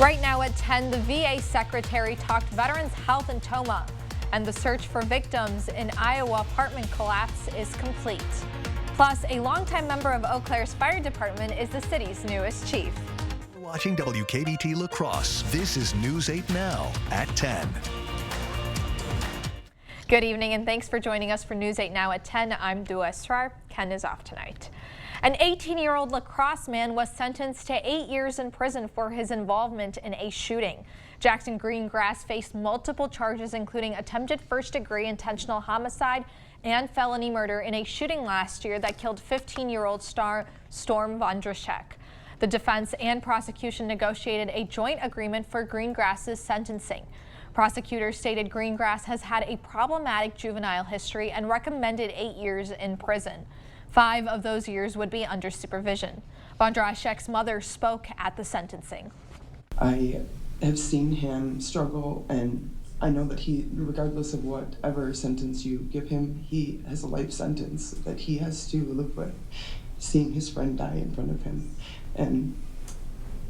Right now at 10, the VA secretary talked veterans' health in Tomah, and the search for victims in Iowa apartment collapse is complete. Plus, a longtime member of Eau Claire's fire department is the city's newest chief. You're watching WKBT La Crosse. This is News 8 Now at 10. Good evening and thanks for joining us for News 8 Now at 10. I'm Dua Esrar. Ken is off tonight. An 18-year-old La Crosse man was sentenced to 8 years in prison for his involvement in a shooting. Jackson Greengrass faced multiple charges, including attempted first-degree intentional homicide and felony murder in a shooting last year that killed 15-year-old Storm Vondrashek. The defense and prosecution negotiated a joint agreement for Greengrass's sentencing. Prosecutors stated Greengrass has had a problematic juvenile history and recommended 8 years in prison. 5 of those years would be under supervision. Vondrashek's mother spoke at the sentencing. I have seen him struggle, and I know that he, regardless of whatever sentence you give him, he has a life sentence that he has to live with, seeing his friend die in front of him. And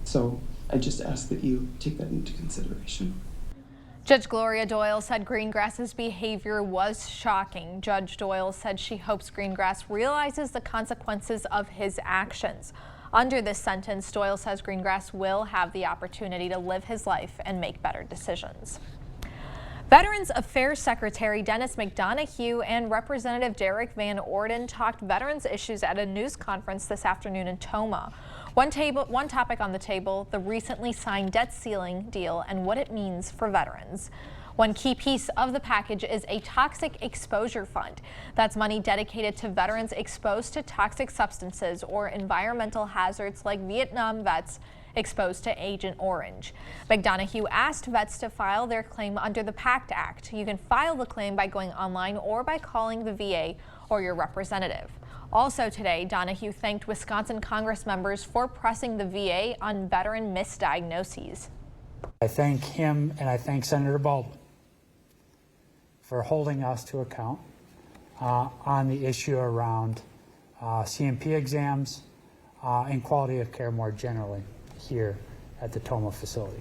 so I just ask that you take that into consideration. Judge Gloria Doyle said Greengrass's behavior was shocking. Judge Doyle said she hopes Greengrass realizes the consequences of his actions. Under this sentence, Doyle says Greengrass will have the opportunity to live his life and make better decisions. Veterans Affairs Secretary Dennis McDonough and Representative Derek Van Orden talked veterans issues at a news conference this afternoon in Tomah. One topic on the table, the recently signed debt ceiling deal and what it means for veterans. One key piece of the package is a toxic exposure fund. That's money dedicated to veterans exposed to toxic substances or environmental hazards like Vietnam vets exposed to Agent Orange. McDonough asked vets to file their claim under the PACT Act. You can file the claim by going online or by calling the VA or your representative. Also today, Donahue thanked Wisconsin Congress members for pressing the VA on veteran misdiagnoses. I thank him and I thank Senator Baldwin for holding us to account on the issue around CMP exams and quality of care more generally here at the Tomah facility.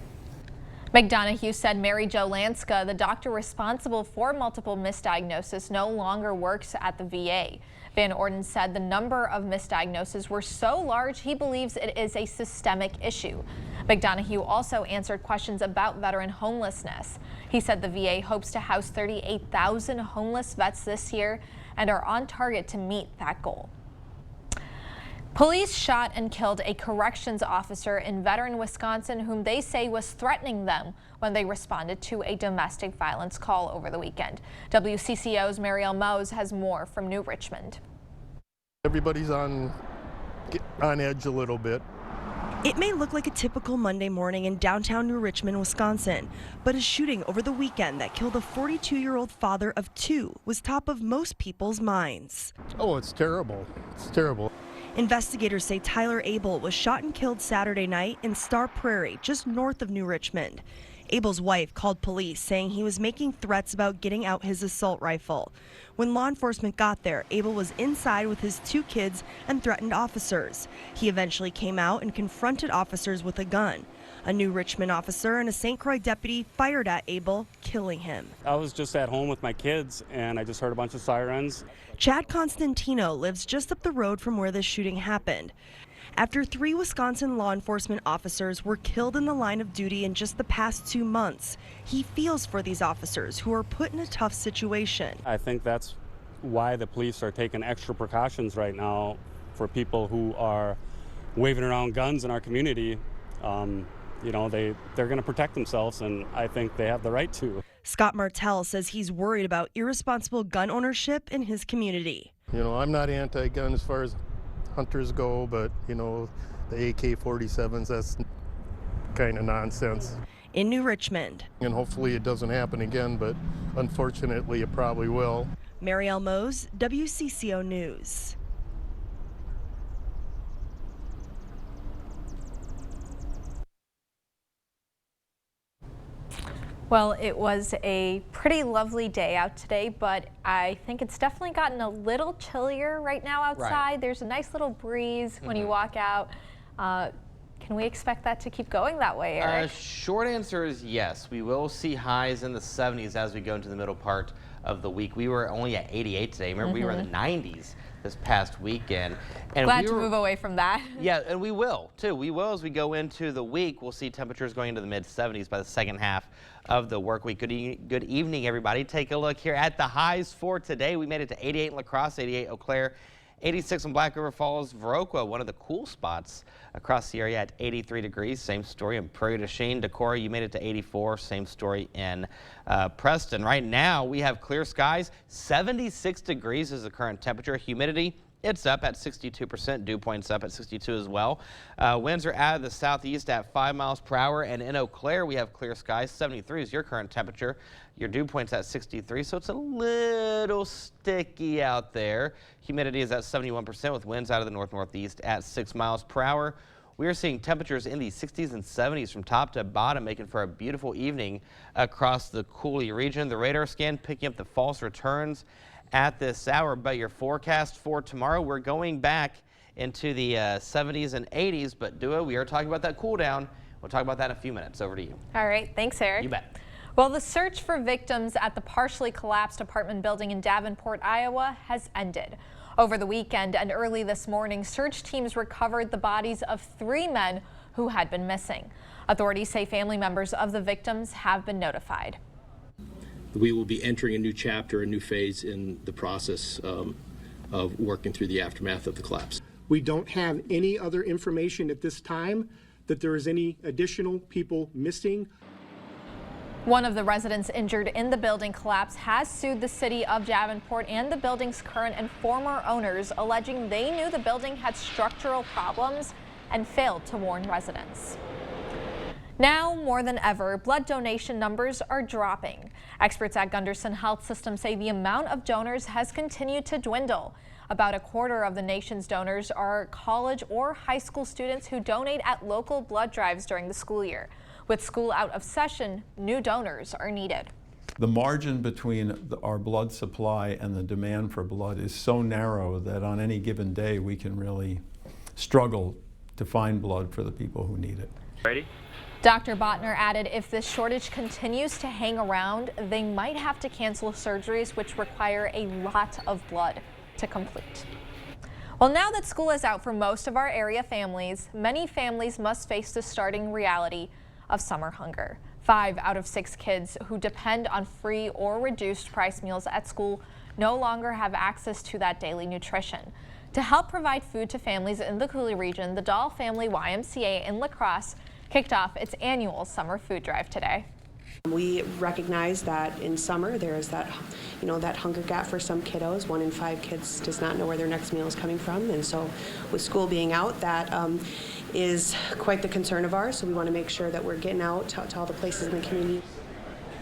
McDonough said Mary Jo Lanska, the doctor responsible for multiple misdiagnosis, no longer works at the VA. Van Orden said the number of misdiagnoses were so large he believes it is a systemic issue. McDonough also answered questions about veteran homelessness. He said the VA hopes to house 38,000 homeless vets this year and are on target to meet that goal. Police shot and killed a corrections officer in Veteran, Wisconsin, whom they say was threatening them when they responded to a domestic violence call over the weekend. WCCO's Marielle Mose has more from New Richmond. Everybody's on edge a little bit. It may look like a typical Monday morning in downtown New Richmond, Wisconsin, but a shooting over the weekend that killed a 42-year-old father of 2 was top of most people's minds. Oh, it's terrible. It's terrible. Investigators say Tyler Abel was shot and killed Saturday night in Star Prairie, just north of New Richmond. Abel's wife called police saying he was making threats about getting out his assault rifle. When law enforcement got there, Abel was inside with his 2 kids and threatened officers. He eventually came out and confronted officers with a gun. A New Richmond officer and a St. Croix deputy fired at Abel, killing him. I was just at home with my kids and I just heard a bunch of sirens. Chad Constantino lives just up the road from where this shooting happened. After 3 Wisconsin law enforcement officers were killed in the line of duty in just the past 2 months, he feels for these officers who are put in a tough situation. I think that's why the police are taking extra precautions right now for people who are waving around guns in our community. You know, they're going to protect themselves, and I think they have the right to. Scott Martell says he's worried about irresponsible gun ownership in his community. You know, I'm not anti-gun as far as hunters go, but, you know, the AK-47s, that's kind of nonsense. In New Richmond. And hopefully it doesn't happen again, but unfortunately it probably will. Marielle Mose, WCCO News. Well, it was a pretty lovely day out today, but I think it's definitely gotten a little chillier right now outside. Right. There's a nice little breeze when you walk out. Can we expect that to keep going that way, Eric? Short answer is yes. We will see highs in the 70s as we go into the middle part of the week. We were only at 88 today. Remember, we were in the 90s this past weekend. And Glad to move away from that. Yeah, and we will too. We will as we go into the week. We'll see temperatures going into the mid 70s by the second half of the work week. Good evening, everybody. Take a look here at the highs for today. We made it to 88 in La Crosse, 88 Eau Claire, 86 in Black River Falls, Viroqua, one of the cool spots across the area at 83 degrees. Same story in Prairie du Chien. Decorah, you made it to 84. Same story in Preston. Right now, we have clear skies. 76 degrees is the current temperature. Humidity, it's up at 62%. Dew point's up at 62 as well. Winds are out of the southeast at 5 miles per hour. And in Eau Claire, we have clear skies. 73 is your current temperature. Your dew point's at 63, so it's a little sticky out there. Humidity is at 71% with winds out of the north-northeast at 6 miles per hour. We are seeing temperatures in the 60s and 70s from top to bottom, making for a beautiful evening across the Coulee region. The radar scan picking up the false returns at this hour, but your forecast for tomorrow, we're going back into the 70s and 80s, but Dua, we are talking about that cool down. We'll talk about that in a few minutes. Over to you. All right. Thanks, Eric. You bet. Well, the search for victims at the partially collapsed apartment building in Davenport, Iowa has ended. Over the weekend and early this morning, search teams recovered the bodies of 3 men who had been missing. Authorities say family members of the victims have been notified. We will be entering a new chapter, a new phase in the process of working through the aftermath of the collapse. We don't have any other information at this time that there is any additional people missing. One of the residents injured in the building collapse has sued the city of Davenport and the building's current and former owners, alleging they knew the building had structural problems and failed to warn residents. Now, more than ever, blood donation numbers are dropping. Experts at Gunderson Health System say the amount of donors has continued to dwindle. About a quarter of the nation's donors are college or high school students who donate at local blood drives during the school year. With school out of session, new donors are needed. The margin between our blood supply and the demand for blood is so narrow that on any given day we can really struggle to find blood for the people who need it. Ready? Dr. Botner added if this shortage continues to hang around, they might have to cancel surgeries which require a lot of blood to complete. Well, now that school is out for most of our area families, many families must face the starting reality of summer hunger. 5 out of 6 kids who depend on free or reduced price meals at school no longer have access to that daily nutrition. To help provide food to families in the Coulee region, the Dahl Family YMCA in La Crosse kicked off its annual summer food drive today. We recognize that in summer there is that, that hunger gap for some kiddos. 1 in 5 kids does not know where their next meal is coming from, and so with school being out, that is quite the concern of ours. So we want to make sure that we're getting out to all the places in the community.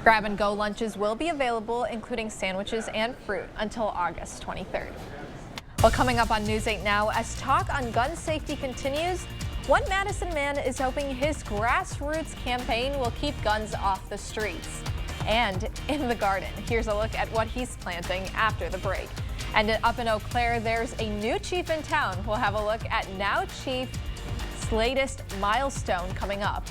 Grab and go lunches will be available, including sandwiches and fruit, until August 23rd. Well, coming up on News 8 Now, as talk on gun safety continues, one Madison man is hoping his grassroots campaign will keep guns off the streets and in the garden. Here's a look at what he's planting after the break. And up in Eau Claire, there's a new chief in town. We'll have a look at Now Chief's latest milestone coming up.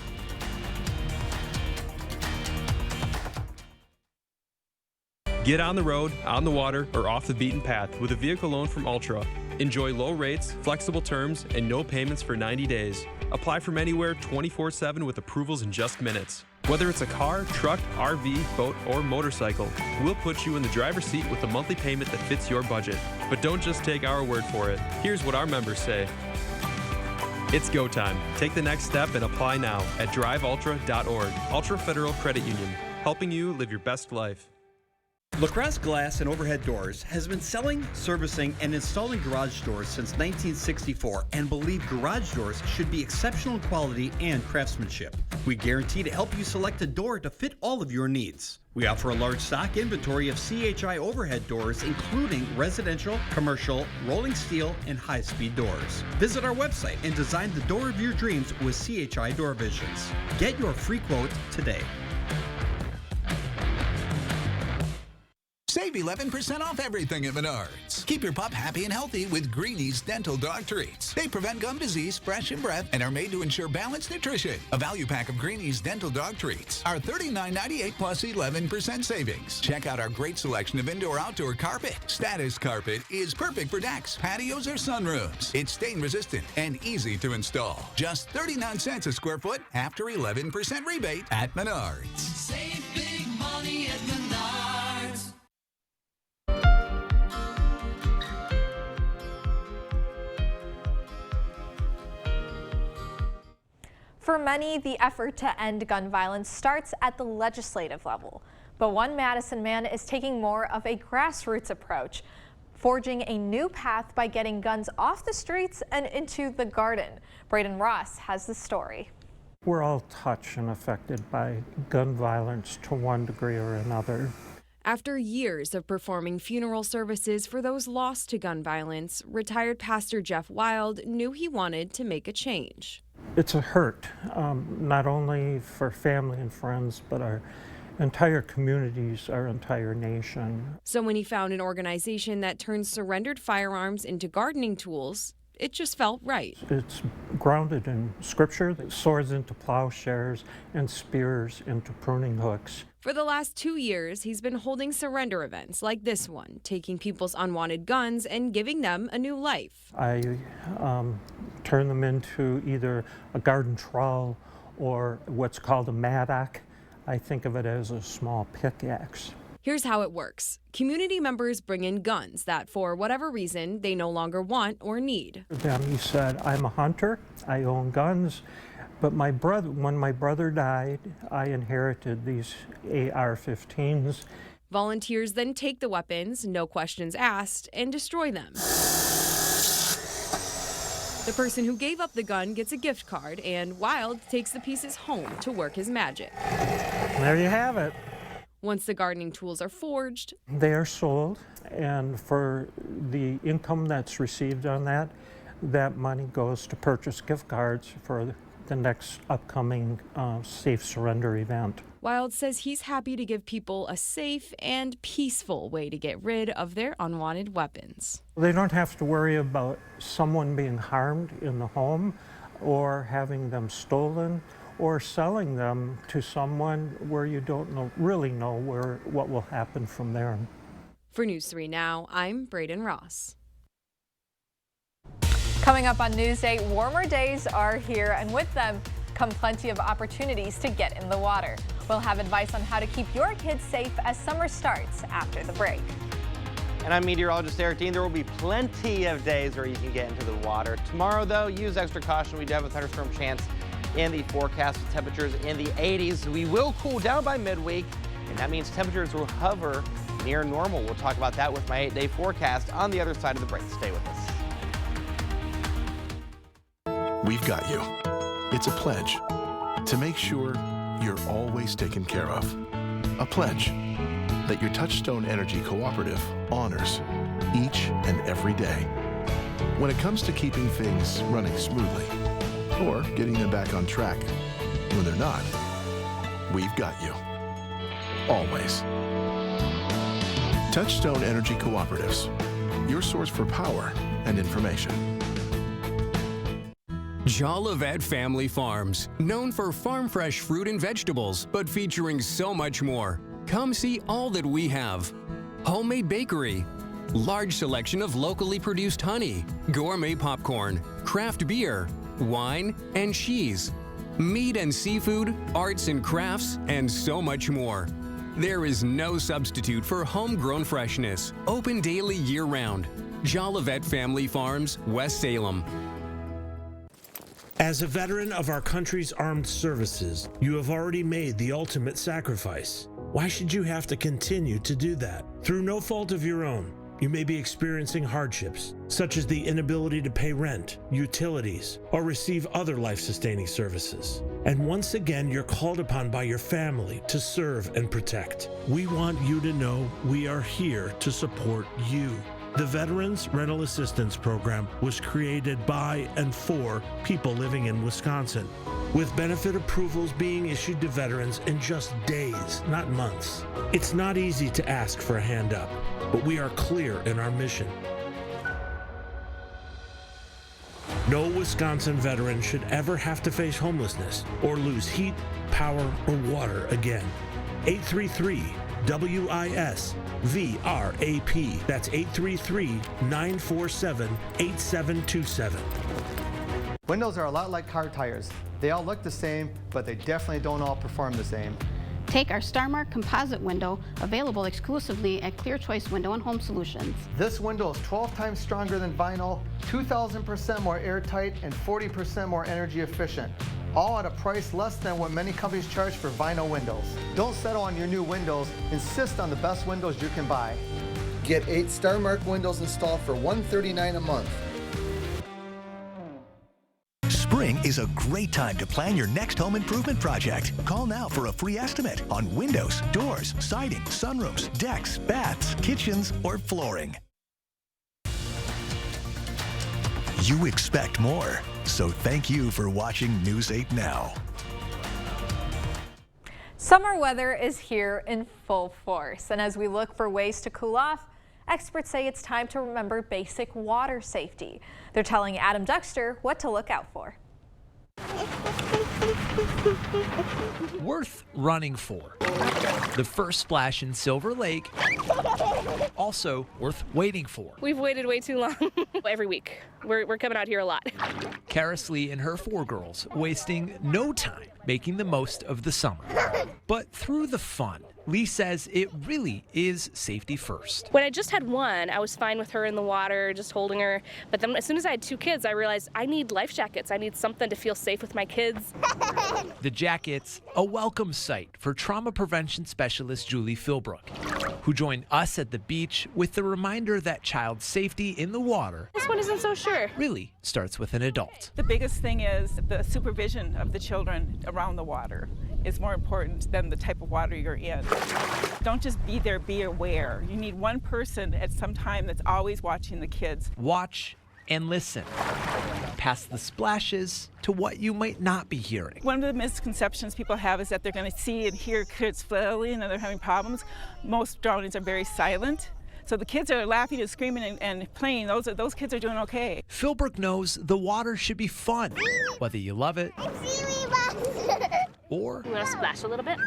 Get on the road, on the water, or off the beaten path with a vehicle loan from Ultra. Enjoy low rates, flexible terms, and no payments for 90 days. Apply from anywhere 24/7 with approvals in just minutes. Whether it's a car, truck, RV, boat, or motorcycle, we'll put you in the driver's seat with a monthly payment that fits your budget. But don't just take our word for it. Here's what our members say. It's go time. Take the next step and apply now at driveultra.org. Ultra Federal Credit Union, helping you live your best life. La Crosse Glass and Overhead Doors has been selling, servicing, and installing garage doors since 1964 and believe garage doors should be exceptional quality and craftsmanship. We guarantee to help you select a door to fit all of your needs. We offer a large stock inventory of CHI overhead doors, including residential, commercial, rolling steel, and high-speed doors. Visit our website and design the door of your dreams with CHI Door Visions. Get your free quote today. Save Save 11% off everything at Menards. Keep your pup happy and healthy with Greenies Dental Dog Treats. They prevent gum disease, fresh and breath, and are made to ensure balanced nutrition. A value pack of Greenies Dental Dog Treats are $39.98 plus 11% savings. Check out our great selection of indoor-outdoor carpet. Status Carpet is perfect for decks, patios, or sunrooms. It's stain-resistant and easy to install. Just 39 cents a square foot after 11% rebate at Menards. Save big money at Menards. For many, the effort to end gun violence starts at the legislative level. But one Madison man is taking more of a grassroots approach, forging a new path by getting guns off the streets and into the garden. Braden Ross has the story. We're all touched and affected by gun violence to one degree or another. After years of performing funeral services for those lost to gun violence, retired Pastor Jeff Wild knew he wanted to make a change. It's a hurt, not only for family and friends, but our entire communities, our entire nation. So when he found an organization that turns surrendered firearms into gardening tools, it just felt right. It's grounded in scripture, swords into plowshares and spears into pruning hooks. For the last 2 years, he's been holding surrender events like this one, taking people's unwanted guns and giving them a new life. I turn them into either a garden trowel or what's called a mattock. I think of it as a small pickaxe. Here's how it works. Community members bring in guns that, for whatever reason, they no longer want or need. Then he said, I'm a hunter, I own guns, but when my brother died, I inherited these AR-15s. Volunteers then take the weapons, no questions asked, and destroy them. The person who gave up the gun gets a gift card, and Wild takes the pieces home to work his magic. There you have it. Once the gardening tools are forged, they are sold, and for the income that's received on that money goes to purchase gift cards for the next upcoming safe surrender event. Wild says he's happy to give people a safe and peaceful way to get rid of their unwanted weapons. They don't have to worry about someone being harmed in the home or having them stolen or selling them to someone where you don't really know what will happen from there. For News 3 Now, I'm Braden Ross. Coming up on News 8, warmer days are here, and with them come plenty of opportunities to get in the water. We'll have advice on how to keep your kids safe as summer starts after the break. And I'm meteorologist Eric Dean. There will be plenty of days where you can get into the water. Tomorrow, though, use extra caution. We do have a thunderstorm chance in the forecast with temperatures in the 80s. We will cool down by midweek, and that means temperatures will hover near normal. We'll talk about that with my 8-day forecast on the other side of the break. Stay with us. We've got you. It's a pledge to make sure you're always taken care of. A pledge that your Touchstone Energy Cooperative honors each and every day. When it comes to keeping things running smoothly or getting them back on track when they're not, we've got you. Always. Touchstone Energy Cooperatives, your source for power and information. Jolivet Family Farms, known for farm fresh fruit and vegetables, but featuring so much more. Come see all that we have. Homemade bakery, large selection of locally produced honey, gourmet popcorn, craft beer, wine, and cheese, meat and seafood, arts and crafts, and so much more. There is no substitute for homegrown freshness. Open daily year-round. Jolivet Family Farms, West Salem. As a veteran of our country's armed services, you have already made the ultimate sacrifice. Why should you have to continue to do that? Through no fault of your own, you may be experiencing hardships, such as the inability to pay rent, utilities, or receive other life-sustaining services. And once again, you're called upon by your family to serve and protect. We want you to know we are here to support you. The Veterans Rental Assistance Program was created by and for people living in Wisconsin. with benefit approvals being issued to veterans in just days, not months. It's not easy to ask for a hand up, but we are clear in our mission. No Wisconsin veteran should ever have to face homelessness or lose heat, power, or water again. 833-WIS-VRAP. That's 833-947-8727. Windows are a lot like car tires. They all look the same, but they definitely don't all perform the same. Take our StarMark composite window, available exclusively at Clear Choice Window and Home Solutions. This window is 12 times stronger than vinyl, 2,000% more airtight, and 40% more energy efficient. All at a price less than what many companies charge for vinyl windows. Don't settle on your new windows. Insist on the best windows you can buy. Get 8 StarMark windows installed for $139 a month. Spring is a great time to plan your next home improvement project. Call now for a free estimate on windows, doors, siding, sunrooms, decks, baths, kitchens, or flooring. You expect more, so thank you for watching News 8 Now. Summer weather is here in full force, and as we look for ways to cool off, experts say it's time to remember basic water safety. They're telling Adam Dexter what to look out for. Worth running for. The first splash in Silver Lake, also worth waiting for. We've waited way too long. Every week. We're coming out here a lot. Karis Lee and her 4 girls wasting no time making the most of the summer. But through the fun, Lee says it really is safety first. When I just had one, I was fine with her in the water, just holding her. But then as soon as I had 2 kids, I realized I need life jackets. I need something to feel safe with my kids. The jackets, a welcome sight for trauma prevention specialist Julie Philbrook, who joined us at the beach with the reminder that child safety in the water This one isn't so sure. really starts with an adult. The biggest thing is the supervision of the children around the water is more important than the type of water you're in. Don't just be there, be aware. You need one person at some time that's always watching the kids. Watch and listen. Past the splashes to what you might not be hearing. One of the misconceptions people have is that they're going to see and hear kids flailing and they're having problems. Most drownings are very silent. So the kids are laughing and screaming and playing. Those kids are doing okay. Philbrook knows the water should be fun, whether you love it or You want to splash a little bit?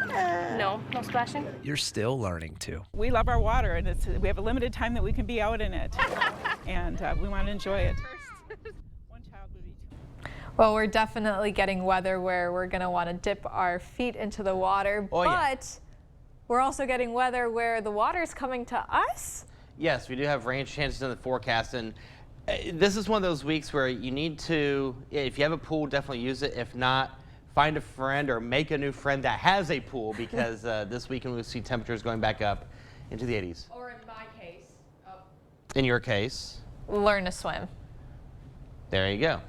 No splashing? you're still learning to. We love our water, and we have a limited time that we can be out in it, and we want to enjoy it. Well, we're definitely getting weather where we're going to want to dip our feet into the water, but we're also getting weather where the water is coming to us. Yes, we do have rain chances in the forecast, and this is one of those weeks where you need to, if you have a pool, definitely use it. If not, find a friend or make a new friend that has a pool, because this weekend we'll see temperatures going back up into the 80s. Or in my case, In your case, learn to swim. there you go.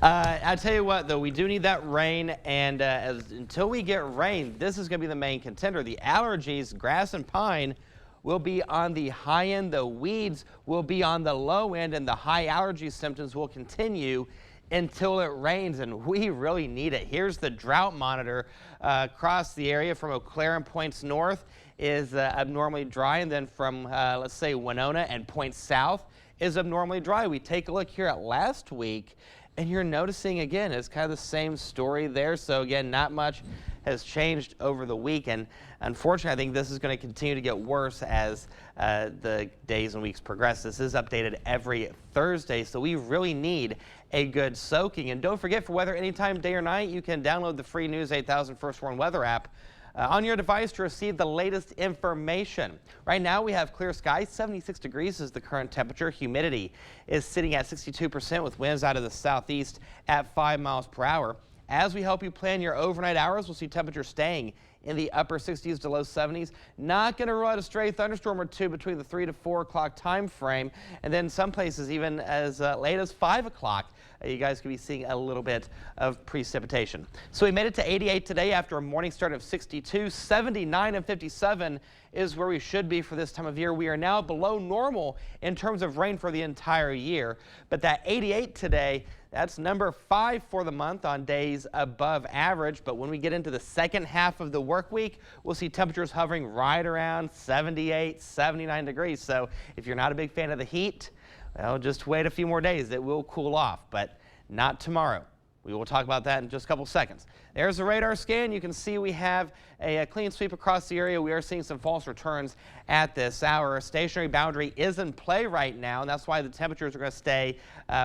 I'll tell you what, though, we do need that rain, and until we get rain, this is going to be the main contender. The allergies, grass and pine, will be on the high end. The weeds will be on the low end, and the high allergy symptoms will continue until it rains, and we really need it. Here's the drought monitor across the area from Eau Claire and points north is abnormally dry, and then from, let's say, Winona and points south is abnormally dry. We take a look here at last week, and you're noticing, again, it's kind of the same story there. So, again, not much has changed over the week, and unfortunately, I think this is going to continue to get worse as the days and weeks progress. This is updated every Thursday, so we really need a good soaking. And don't forget, for weather anytime, day or night, you can download the free News 8000 First Warn Weather app on your device to receive the latest information. Right now we have clear skies, 76 degrees is the current temperature. Humidity is sitting at 62% with winds out of the southeast at 5 miles per hour. As we help you plan your overnight hours, we'll see temperatures staying in the upper 60s to low 70s. Not going to rule out a stray thunderstorm or two between the 3 to 4 o'clock time frame, and then some places even as late as 5 o'clock. you guys could be seeing a little bit of precipitation. So we made it to 88 today after a morning start of 62. 79 and 57 is where we should be for this time of year. We are now below normal in terms of rain for the entire year, but that 88 today, that's number 5 for the month on days above average. But when we get into the second half of the work week, we'll see temperatures hovering right around 78, 79 degrees. So if you're not a big fan of the heat, well, just wait a few more days. It will cool off, but not tomorrow. We will talk about that in just a couple seconds. There's a radar scan. You can see we have a clean sweep across the area. We are seeing some false returns at this hour. A stationary boundary is in play right now, and that's why the temperatures are going to stay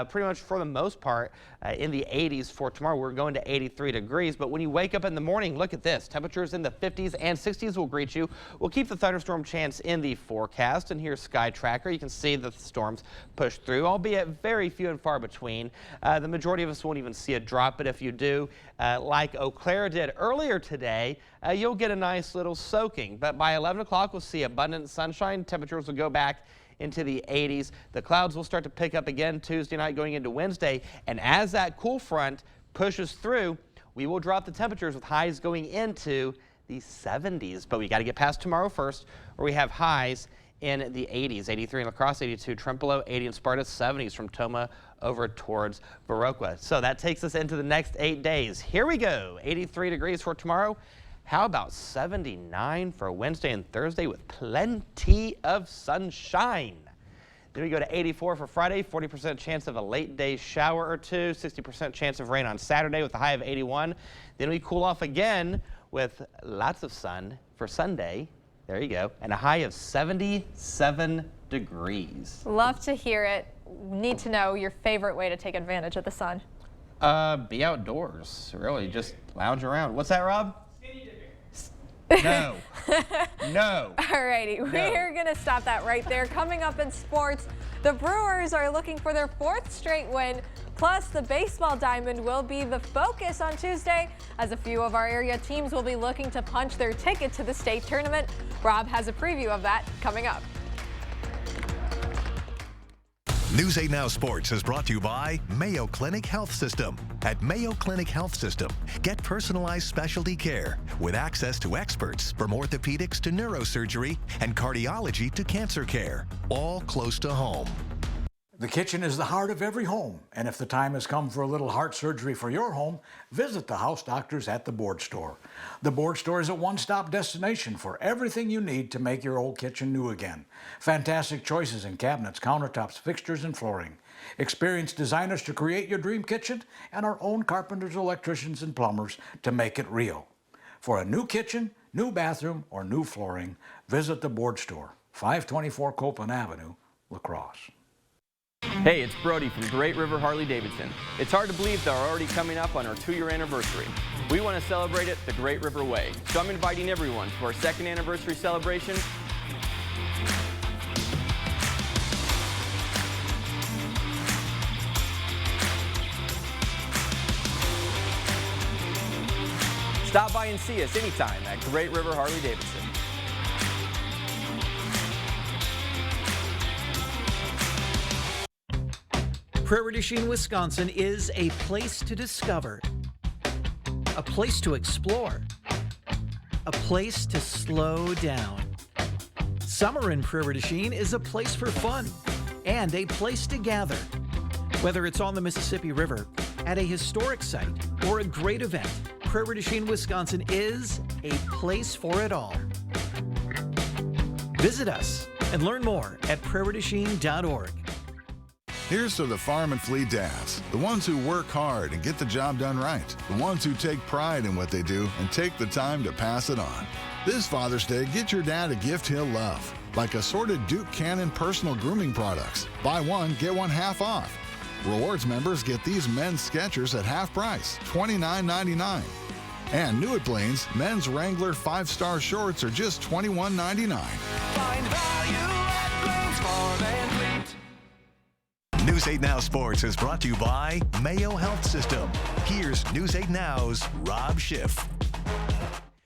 pretty much for the most part in the 80s for tomorrow. We're going to 83 degrees, but when you wake up in the morning, look at this. Temperatures in the 50s and 60s will greet you. We'll keep the thunderstorm chance in the forecast, and here's Sky Tracker. You can see that the storms push through, albeit very few and far between. The majority of us won't even see a drop, but if you do, like Eau Claire did earlier today, you'll get a nice little soaking. But by 11 o'clock, we'll see abundant sunshine. Temperatures will go back into the 80s. The clouds will start to pick up again Tuesday night going into Wednesday. And as that cool front pushes through, we will drop the temperatures with highs going into the 70s. But we got to get past tomorrow first, where we have highs in the 80s. 83 in La Crosse, 82 Trempealeau, 80 in Sparta, 70s from Tomah over towards Viroqua. So that takes us into the next 8 days. Here we go. 83 degrees for tomorrow. How about 79 for Wednesday and Thursday with plenty of sunshine? Then we go to 84 for Friday, 40% chance of a late day shower or two, 60% chance of rain on Saturday with a high of 81. Then we cool off again with lots of sun for Sunday. There you go. And a high of 77 degrees. Love to hear it. Need to know your favorite way to take advantage of the sun. Be outdoors, really. Just lounge around. What's that, Rob? No. No. Alrighty, we're going to stop that right there. Coming up in sports, the Brewers are looking for their 4th straight win. Plus, the baseball diamond will be the focus on Tuesday, as a few of our area teams will be looking to punch their ticket to the state tournament. Rob has a preview of that coming up. News 8 Now Sports is brought to you by Mayo Clinic Health System. At Mayo Clinic Health System, get personalized specialty care with access to experts from orthopedics to neurosurgery and cardiology to cancer care, all close to home. The kitchen is the heart of every home, and if the time has come for a little heart surgery for your home, visit the house doctors at the Board Store. The Board Store is a one-stop destination for everything you need to make your old kitchen new again. Fantastic choices in cabinets, countertops, fixtures, and flooring. Experienced designers to create your dream kitchen, and our own carpenters, electricians, and plumbers to make it real. For a new kitchen, new bathroom, or new flooring, visit the Board Store, 524 Copeland Avenue, La Crosse. Hey, it's Brody from Great River Harley-Davidson. It's hard to believe they're already coming up on our 2-year anniversary. We want to celebrate it the Great River way, so I'm inviting everyone to our 2nd anniversary celebration. Stop by and see us anytime at Great River Harley-Davidson. Prairie du Chien, Wisconsin is a place to discover, a place to explore, a place to slow down. Summer in Prairie du Chien is a place for fun and a place to gather. Whether it's on the Mississippi River, at a historic site, or a great event, Prairie du Chien, Wisconsin is a place for it all. Visit us and learn more at prairieduchien.org. Here's to the farm and fleet dads, the ones who work hard and get the job done right, the ones who take pride in what they do and take the time to pass it on. This Father's Day, get your dad a gift he'll love, like assorted Duke Cannon personal grooming products. Buy one, get one half off. Rewards members get these men's Skechers at half price, $29.99. And new at Blaine's, men's Wrangler 5-star shorts are just $21.99. Find value at Blaine's Farm and Fleet. News 8 Now Sports is brought to you by Mayo Health System. Here's News 8 Now's Rob Schiff.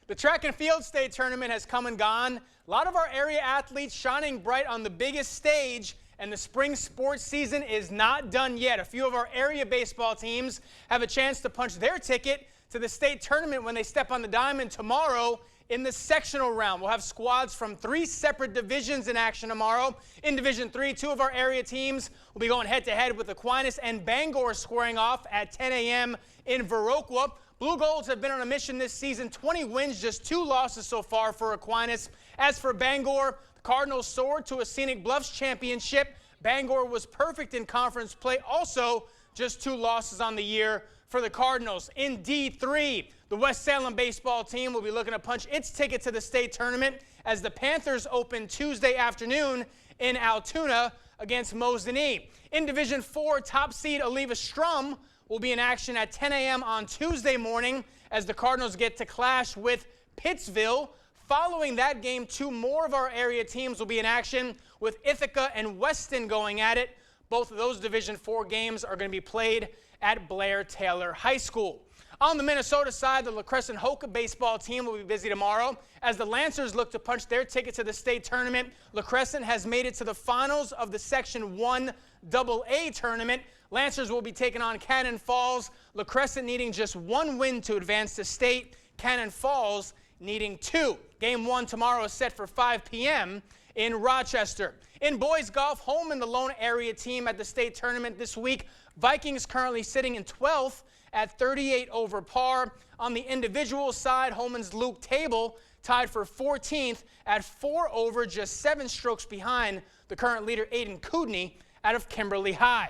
The track and field state tournament has come and gone. A lot of our area athletes shining bright on the biggest stage, and the spring sports season is not done yet. A few of our area baseball teams have a chance to punch their ticket to the state tournament when they step on the diamond tomorrow in the sectional round. We'll have squads from 3 separate divisions in action tomorrow. In Division 3, 2 of our area teams will be going head-to-head with Aquinas and Bangor squaring off at 10 a.m. in Viroqua. Blue Golds have been on a mission this season, 20 wins, just 2 losses so far for Aquinas. As for Bangor, the Cardinals soared to a Scenic Bluffs championship. Bangor was perfect in conference play, also just 2 losses on the year for the Cardinals. In D3, the West Salem baseball team will be looking to punch its ticket to the state tournament as the Panthers open Tuesday afternoon in Altoona against Mosinee. In Division 4, top seed Oliva Strum will be in action at 10 a.m. on Tuesday morning as the Cardinals get to clash with Pittsville. Following that game, 2 more of our area teams will be in action with Ithaca and Weston going at it. Both of those Division 4 games are going to be played at Blair Taylor High School. On the Minnesota side, the La Crescent Hoka baseball team will be busy tomorrow as the Lancers look to punch their ticket to the state tournament. La Crescent has made it to the finals of the Section 1 AA tournament. Lancers will be taking on Cannon Falls. La Crescent needing just 1 win to advance to state. Cannon Falls needing 2. Game 1 tomorrow is set for 5 p.m. in Rochester. In boys golf, Holman, the lone area team at the state tournament this week. Vikings currently sitting in 12th at 38 over par. On the individual side, Holman's Luke Table tied for 14th at 4 over, just 7 strokes behind the current leader Aiden Kudney out of Kimberly High.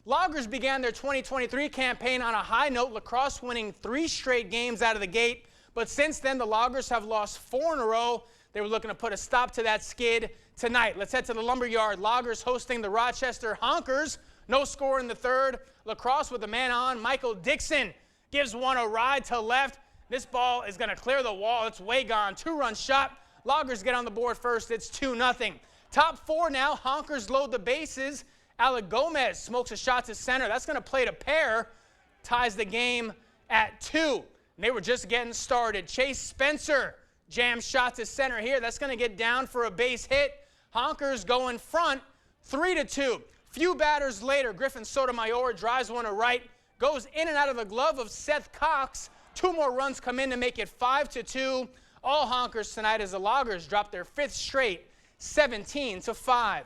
Loggers began their 2023 campaign on a high note, lacrosse winning 3 straight games out of the gate. But since then, the Loggers have lost 4 in a row. They were looking to put a stop to that skid tonight. Let's head to the Lumberyard. Loggers hosting the Rochester Honkers. No score in the third. Lacrosse with a man on. Michael Dixon gives one a ride to left. This ball is going to clear the wall. It's way gone. 2-run shot. Loggers get on the board first. It's 2-0. Top 4 now. Honkers load the bases. Alec Gomez smokes a shot to center. That's going to play to pair. Ties the game at 2. And they were just getting started. Chase Spencer jams shot to center here. That's going to get down for a base hit. Honkers go in front 3-2. Few batters later, Griffin Sotomayor drives one to right, goes in and out of the glove of Seth Cox. 2 more runs come in to make it 5-2. All Honkers tonight as the Loggers drop their 5th straight, 17-5.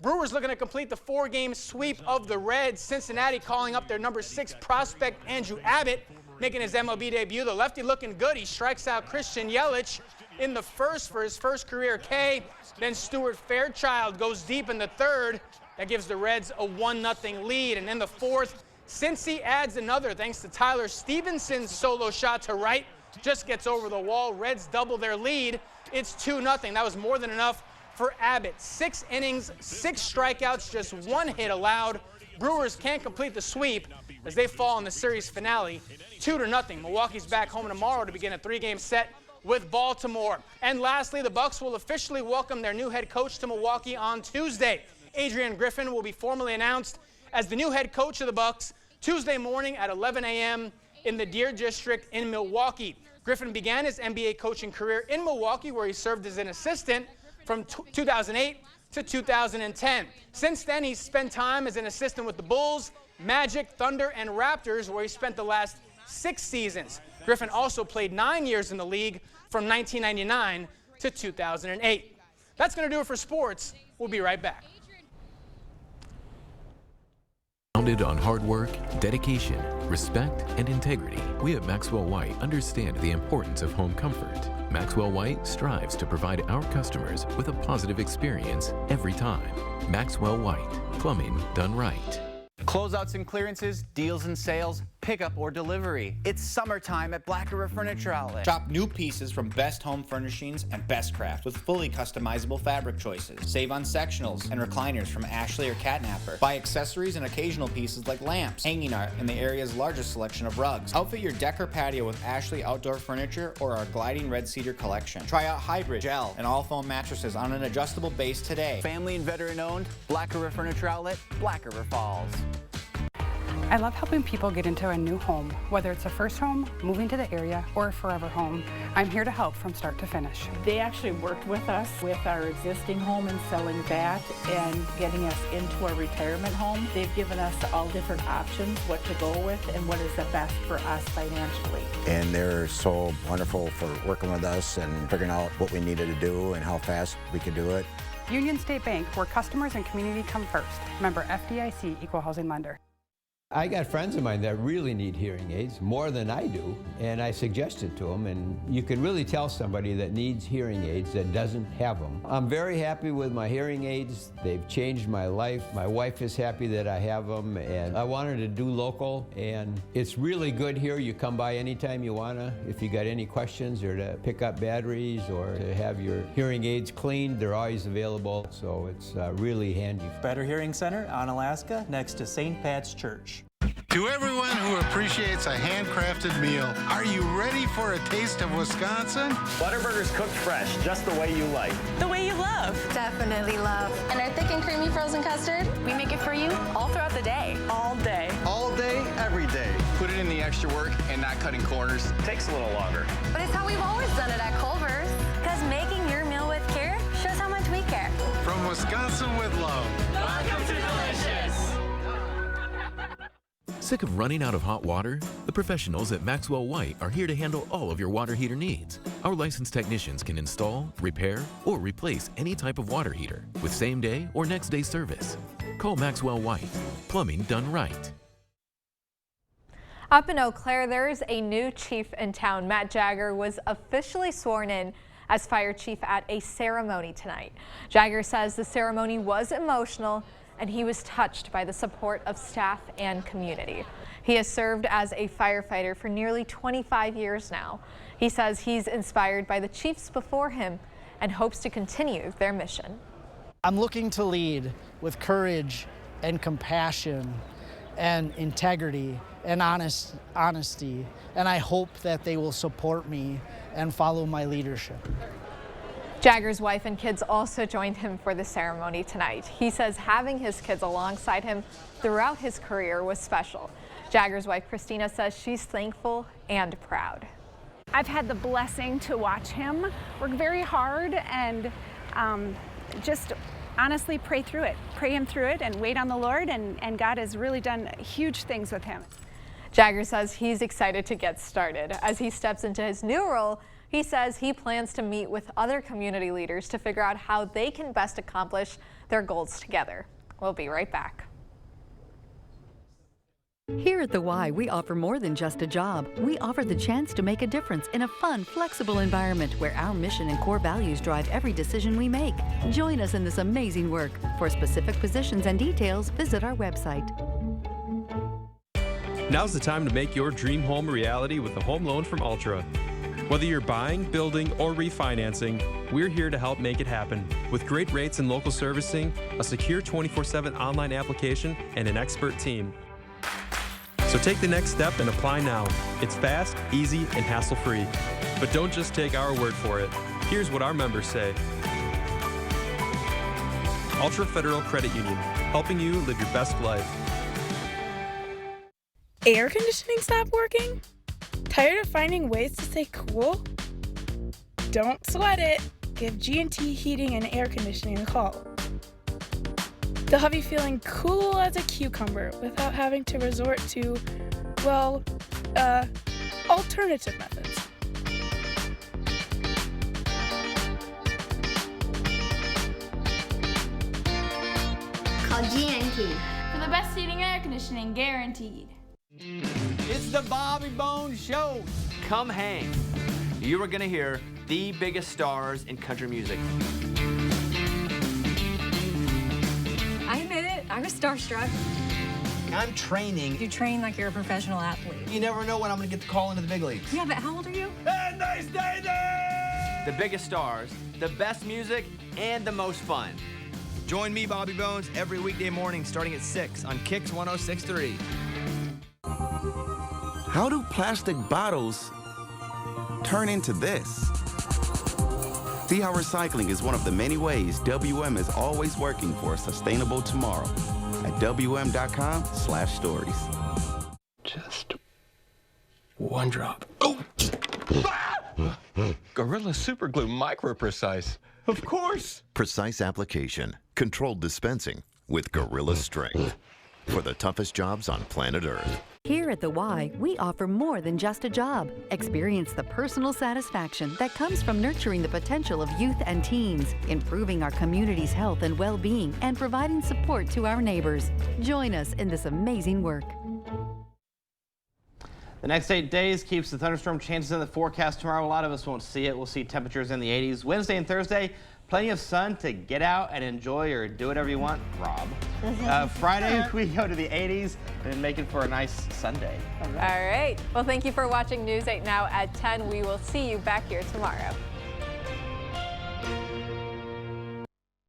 Brewers looking to complete the 4-game sweep of the Reds. Cincinnati calling up their number 6 prospect, Andrew Abbott, making his MLB debut. The lefty looking good. He strikes out Christian Yelich in the first for his first career K. Then Stuart Fairchild goes deep in the 3rd. That gives the Reds a 1-0 lead. And in the 4th, Cincy adds another thanks to Tyler Stevenson's solo shot to right. Just gets over the wall. Reds double their lead. It's 2-0. That was more than enough for Abbott. 6 innings, 6 strikeouts, just 1 hit allowed. Brewers can't complete the sweep as they fall in the series finale 2-0. Milwaukee's back home tomorrow to begin a 3-game set with Baltimore. And lastly, the Bucks will officially welcome their new head coach to Milwaukee on Tuesday. Adrian Griffin will be formally announced as the new head coach of the Bucks Tuesday morning at 11 a.m. in the Deer District in Milwaukee. Griffin began his NBA coaching career in Milwaukee, where he served as an assistant from 2008 to 2010. Since then, he's spent time as an assistant with the Bulls, Magic, Thunder, and Raptors, where he spent the last 6 seasons. Griffin also played 9 years in the league from 1999 to 2008. That's going to do it for sports. We'll be right back. Founded on hard work, dedication, respect, and integrity, we at Maxwell White understand the importance of home comfort. Maxwell White strives to provide our customers with a positive experience every time. Maxwell White, plumbing done right. Closeouts and clearances, deals and sales, pickup or delivery. It's summertime at Black River Furniture Outlet. Shop new pieces from Best Home Furnishings and Best Craft with fully customizable fabric choices. Save on sectionals and recliners from Ashley or Catnapper. Buy accessories and occasional pieces like lamps, hanging art, and the area's largest selection of rugs. Outfit your deck or patio with Ashley Outdoor Furniture or our gliding red cedar collection. Try out hybrid, gel, and all foam mattresses on an adjustable base today. Family and veteran owned, Black River Furniture Outlet, Black River Falls. I love helping people get into a new home, whether it's a first home, moving to the area, or a forever home. I'm here to help from start to finish. They actually worked with us with our existing home and selling that and getting us into a retirement home. They've given us all different options, what to go with and what is the best for us financially. And they're so wonderful for working with us and figuring out what we needed to do and how fast we could do it. Union State Bank, where customers and community come first. Member FDIC, Equal Housing Lender. I got friends of mine that really need hearing aids, more than I do, and I suggested to them, and you can really tell somebody that needs hearing aids that doesn't have them. I'm very happy with my hearing aids. They've changed my life. My wife is happy that I have them, and I wanted to do local, and it's really good here. You come by anytime you wanna. If you got any questions or to pick up batteries or to have your hearing aids cleaned, they're always available, so it's really handy. Better Hearing Center on Alaska, next to St. Pat's Church. To everyone who appreciates a handcrafted meal, are you ready for a taste of Wisconsin? Butterburger's cooked fresh, just the way you like. The way you love. Definitely love. And our thick and creamy frozen custard, We make it for you all throughout the day. all day. All day, every day. Put it in the extra work and not cutting corners. Takes a little longer. But it's how we've always done it at Culver's. Because making your meal with care shows how much we care. From Wisconsin with love. Welcome to Delicious. Sick of running out of hot water? The professionals at Maxwell White are here to handle all of your water heater needs. Our licensed technicians can install, repair, or replace any type of water heater with same-day or next-day service. Call Maxwell White. Plumbing done right. Up in Eau Claire, there is a new chief in town. Matt Jagger was officially sworn in as fire chief at a ceremony tonight. Jagger says the ceremony was emotional and he was touched by the support of staff and community. He has served as a firefighter for nearly 25 years now. He says he's inspired by the chiefs before him and hopes to continue their mission. I'm looking to lead with courage and compassion and integrity and honesty, and I hope that they will support me and follow my leadership. Jagger's wife and kids also joined him for the ceremony tonight. He says having his kids alongside him throughout his career was special. Jagger's wife, Christina, says she's thankful and proud. I've had the blessing to watch him work very hard and just honestly pray him through it and wait on the Lord, and God has really done huge things with him. Jagger says he's excited to get started. As he steps into his new role, he says he plans to meet with other community leaders to figure out how they can best accomplish their goals together. We'll be right back. Here at the Y, we offer more than just a job. We offer the chance to make a difference in a fun, flexible environment where our mission and core values drive every decision we make. Join us in this amazing work. For specific positions and details, visit our website. Now's the time to make your dream home a reality with a home loan from Ultra. Whether you're buying, building, or refinancing, we're here to help make it happen. With great rates and local servicing, a secure 24/7 online application, and an expert team. So take the next step and apply now. It's fast, easy, and hassle-free. But don't just take our word for it. Here's what our members say. Ultra Federal Credit Union, helping you live your best life. Air conditioning stopped working? Tired of finding ways to stay cool? Don't sweat it. Give G&T Heating and Air Conditioning a call. They'll have you feeling cool as a cucumber without having to resort to, well, alternative methods. Call G&T for the best heating and air conditioning guaranteed. It's the Bobby Bones Show. Come hang. You are going to hear the biggest stars in country music. I admit it, I was starstruck. I'm training. You train like you're a professional athlete. You never know when I'm going to get the call into the big leagues. Yeah, but how old are you? And they stay there! The biggest stars, the best music, and the most fun. Join me, Bobby Bones, every weekday morning starting at 6 on Kicks 106.3. How do plastic bottles turn into this? See how recycling is one of the many ways WM is always working for a sustainable tomorrow at WM.com/stories. one drop. Gorilla Super Glue Micro Precise. Of course. Precise application, controlled dispensing with Gorilla Strength for the toughest jobs on planet Earth. Here at the Y, we offer more than just a job. Experience the personal satisfaction that comes from nurturing the potential of youth and teens, improving our community's health and well-being, and providing support to our neighbors. Join us in this amazing work. The next 8 days keeps the thunderstorm chances in the forecast tomorrow. A lot of us won't see it. We'll see temperatures in the 80s. Wednesday and Thursday, plenty of sun to get out and enjoy or do whatever you want, Rob. Friday, we go to the 80s and make it for a nice Sunday. All right. Well, thank you for watching News 8 Now at 10. We will see you back here tomorrow.